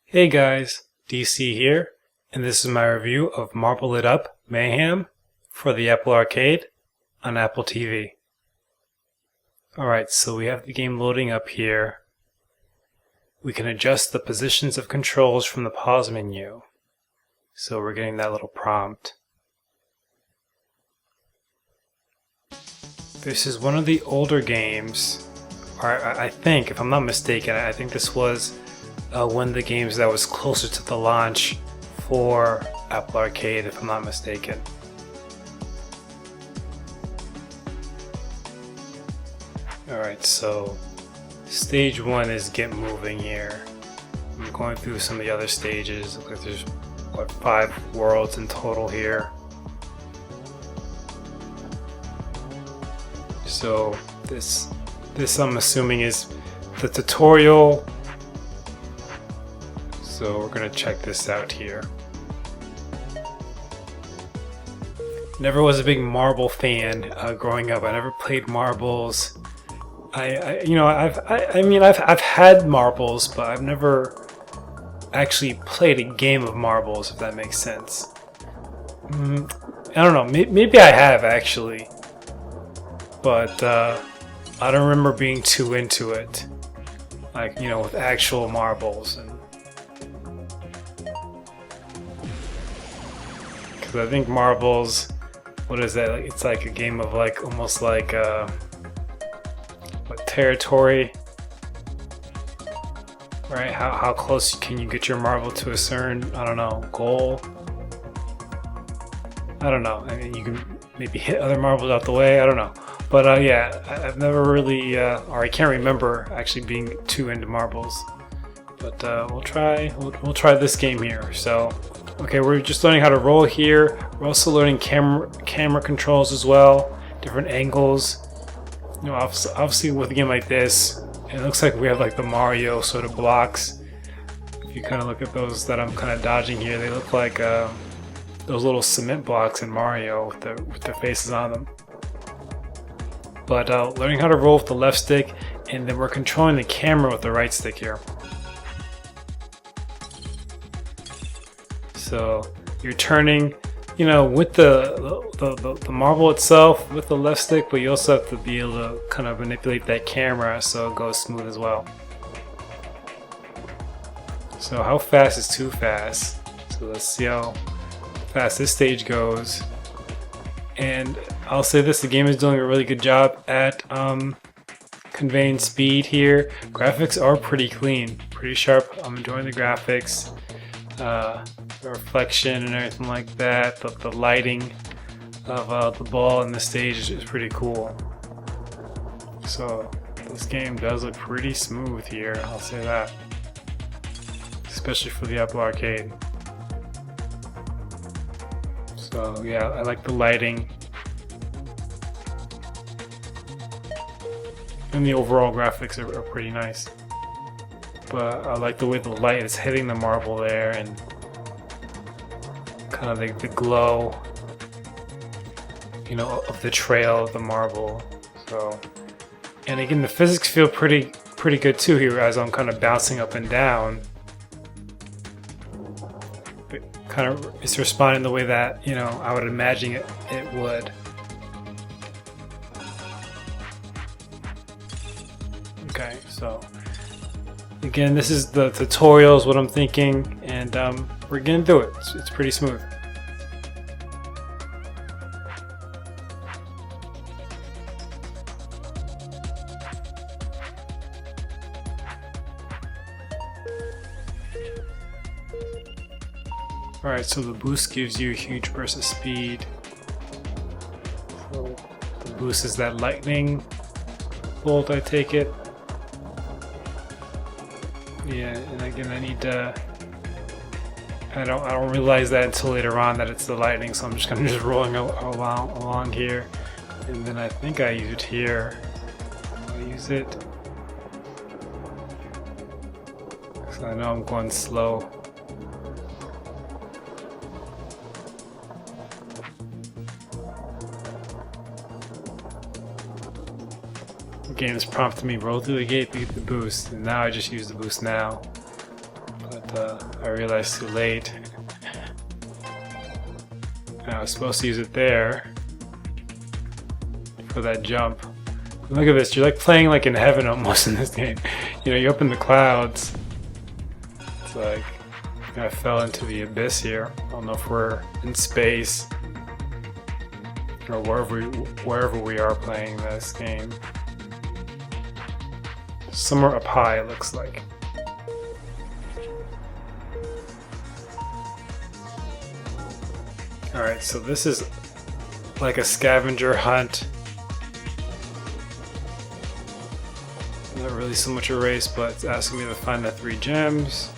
Hey guys, DC here, and this is my review of Marble It Up Mayhem for the Apple Arcade on Apple TV. Alright, so we have the game loading up here. We can adjust the positions of controls from the pause menu. So we're getting that little prompt. This is one of the older games, or I think, if I'm not mistaken, I think this was one of the games that was closer to the launch for Apple Arcade, if I'm not mistaken. Alright, so stage 1 is Get Moving here. I'm going through some of the other stages. Looks like there's, 5 worlds in total here. So this I'm assuming is the tutorial. So we're gonna check this out here. Never was a big marble fan growing up. I never played marbles. I've had marbles, but I've never actually played a game of marbles, if that makes sense. I don't know. Maybe I have actually, but I don't remember being too into it. Like, with actual marbles. And because I think marbles, what is that? It's like a game of almost like what, territory, right? How close can you get your marble to a certain, I don't know, goal? I don't know. I mean, you can maybe hit other marbles out the way. I don't know. But yeah, I've never really, or I can't remember actually being too into marbles. But we'll try this game here. So, okay, we're just learning how to roll here. We're also learning camera controls as well, different angles. Obviously with a game like this, it looks like we have like the Mario sort of blocks. If you kind of look at those that I'm kind of dodging here, they look like those little cement blocks in Mario with their faces on them. But learning how to roll with the left stick, and then we're controlling the camera with the right stick here. So you're turning, with the marble itself with the left stick, but you also have to be able to kind of manipulate that camera so it goes smooth as well. So how fast is too fast? So let's see how fast this stage goes. And I'll say this, the game is doing a really good job at conveying speed here. Graphics are pretty clean, pretty sharp. I'm enjoying the graphics. The reflection and everything like that. The lighting of the ball in the stage is pretty cool. So this game does look pretty smooth here, I'll say that. Especially for the Apple Arcade. So yeah, I like the lighting. And the overall graphics are pretty nice. But I like the way the light is hitting the marble there, and kind of the glow, of the trail of the marble. So, and again, the physics feel pretty good too here as I'm kind of bouncing up and down. It's responding the way that I would imagine it would. Okay, so again, this is the tutorial is what I'm thinking, and we're gonna do it. It's pretty smooth. Alright, so the boost gives you a huge burst of speed. So the boost is that lightning bolt, I take it. Yeah, and again, I need to. I don't realize that until later on that it's the lightning, so I'm just kind of just rolling along here, and then I think I use it here. I use it. So I know I'm going slow. Game is prompting me roll through the gate to get the boost, and now I just use the boost now. But I realized too late. And I was supposed to use it there for that jump. Look at this, you're like playing like in heaven almost in this game. You know, you're up in the clouds. It's like, I fell into the abyss here. I don't know if we're in space or wherever we are playing this game. Somewhere up high, it looks like. Alright, so this is like a scavenger hunt. Not really so much a race, but it's asking me to find the 3 gems.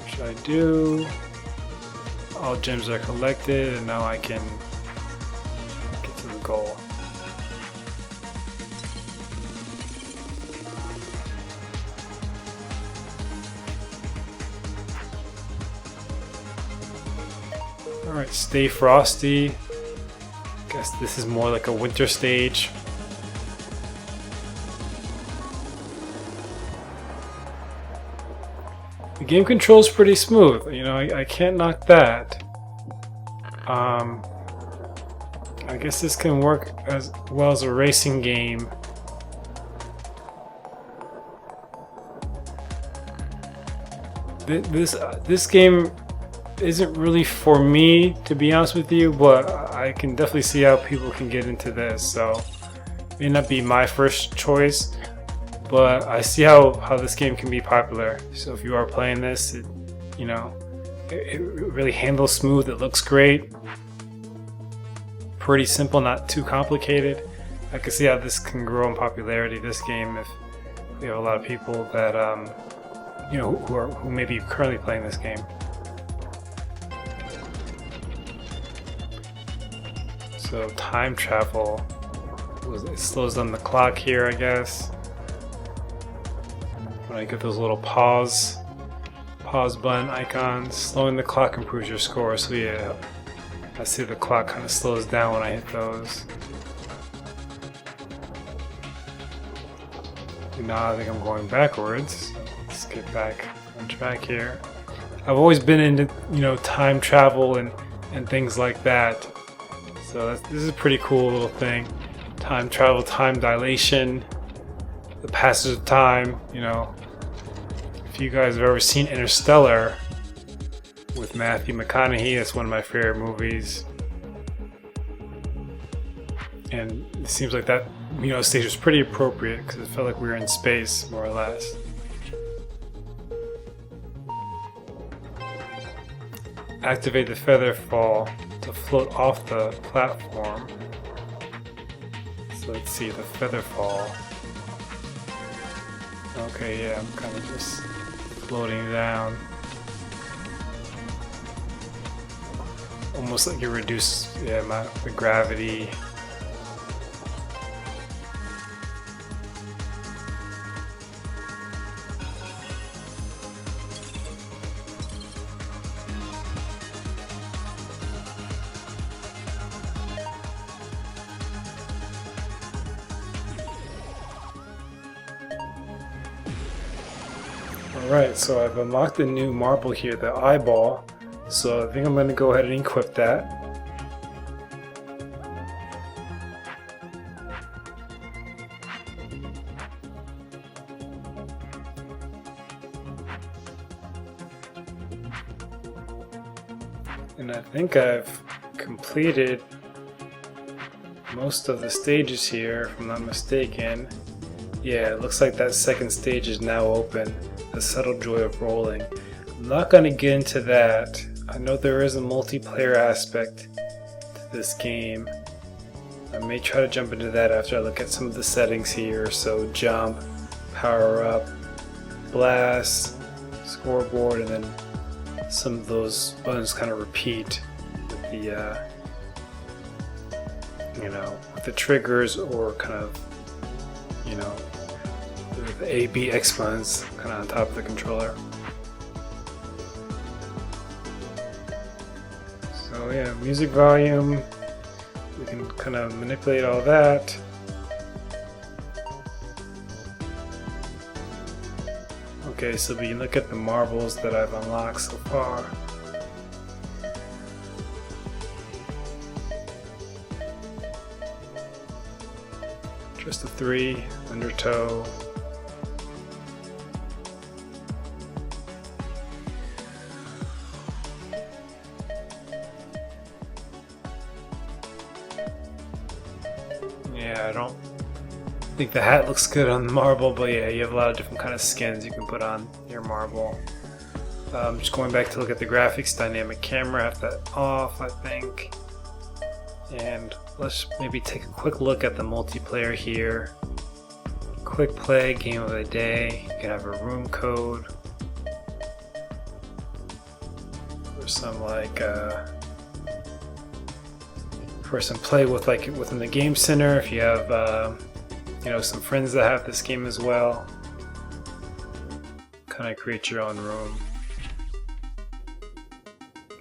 Which I do. All gems are collected, and now I can get to the goal. Alright, stay frosty. Guess this is more like a winter stage. The game controls pretty smooth, you know, I can't knock that. I guess this can work as well as a racing game. This game isn't really for me, to be honest with you, but I can definitely see how people can get into this. So it may not be my first choice, but I see how this game can be popular. So if you are playing this, it really handles smooth. It looks great. Pretty simple, not too complicated. I can see how this can grow in popularity, this game, if we have a lot of people that who may be currently playing this game. So time travel, it slows down the clock here, I guess. When I get those little pause button icons, slowing the clock improves your score. So yeah, I see the clock kind of slows down when I hit those. Now I think I'm going backwards. So let's get back on track here. I've always been into time travel and things like that. So this is a pretty cool little thing. Time travel, time dilation, the passage of time. If you guys have ever seen Interstellar with Matthew McConaughey, that's one of my favorite movies. And it seems like that stage was pretty appropriate because it felt like we were in space, more or less. Activate the feather fall to float off the platform. So let's see, the feather fall. Okay, yeah, I'm kind of just floating down. Almost like you reduce the gravity. Alright, so I've unlocked a new marble here, the eyeball. So I think I'm going to go ahead and equip that. And I think I've completed most of the stages here, if I'm not mistaken. Yeah, it looks like that second stage is now open. The subtle joy of rolling. I'm not going to get into that. I know there is a multiplayer aspect to this game. I may try to jump into that after I look at some of the settings here. So jump, power up, blast, scoreboard, and then some of those buttons kind of repeat with the with the triggers, or kind of the A, B, X buttons kind of on top of the controller. So yeah, music volume, we can kind of manipulate all that. Okay, so we can look at the marbles that I've unlocked so far. Just a 3, undertow. Yeah, I don't think the hat looks good on the marble, but yeah, you have a lot of different kind of skins you can put on your marble. Just going back to look at the graphics, dynamic camera, have that off, I think. And let's maybe take a quick look at the multiplayer here. Quick play, game of the day. You can have a room code for some for some play with within the game center. If you have you know, some friends that have this game as well, kind of create your own room.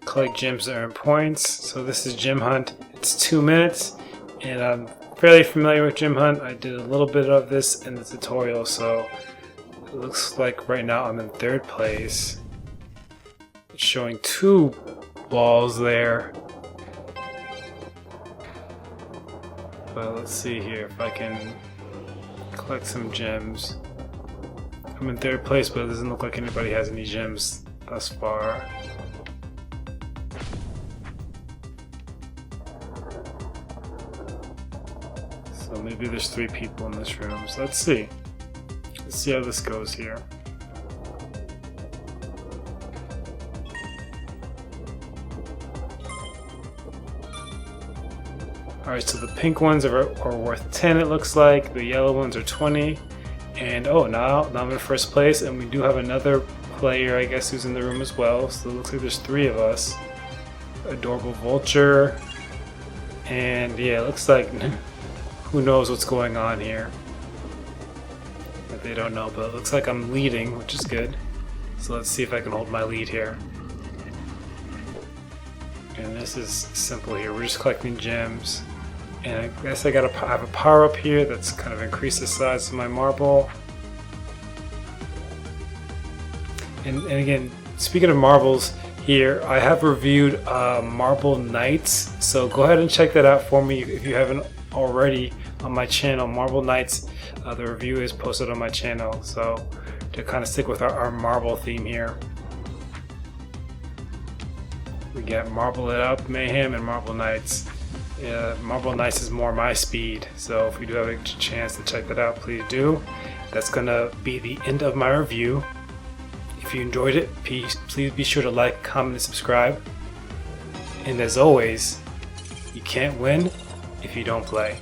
Collect gems to earn points. So this is Gem Hunt. It's 2 minutes, and I'm fairly familiar with Gem Hunt. I did a little bit of this in the tutorial, so it looks like right now I'm in 3rd place. It's showing 2 balls there. But let's see here if I can collect some gems. I'm in 3rd place, but it doesn't look like anybody has any gems thus far. So maybe there's 3 people in this room. So let's see. Let's see how this goes here. Alright, so the pink ones are worth 10, it looks like. The yellow ones are 20. And oh, now I'm in 1st place, and we do have another player, I guess, who's in the room as well. So it looks like there's 3 of us. Adorable vulture. And yeah, it looks like who knows what's going on here. But they don't know, but it looks like I'm leading, which is good. So let's see if I can hold my lead here. And this is simple here. We're just collecting gems. And I guess I gotta have a power up here that's kind of increased the size of my marble. And again, speaking of marbles here, I have reviewed Marble Knights. So go ahead and check that out for me if you haven't already on my channel. Marble Knights, the review is posted on my channel. So to kind of stick with our marble theme here. We got Marble It Up, Mayhem, and Marble Knights. Marble Knights is more my speed, so if you do have a chance to check that out, please do. That's gonna be the end of my review. If you enjoyed it, please be sure to like, comment, and subscribe. And as always, you can't win if you don't play.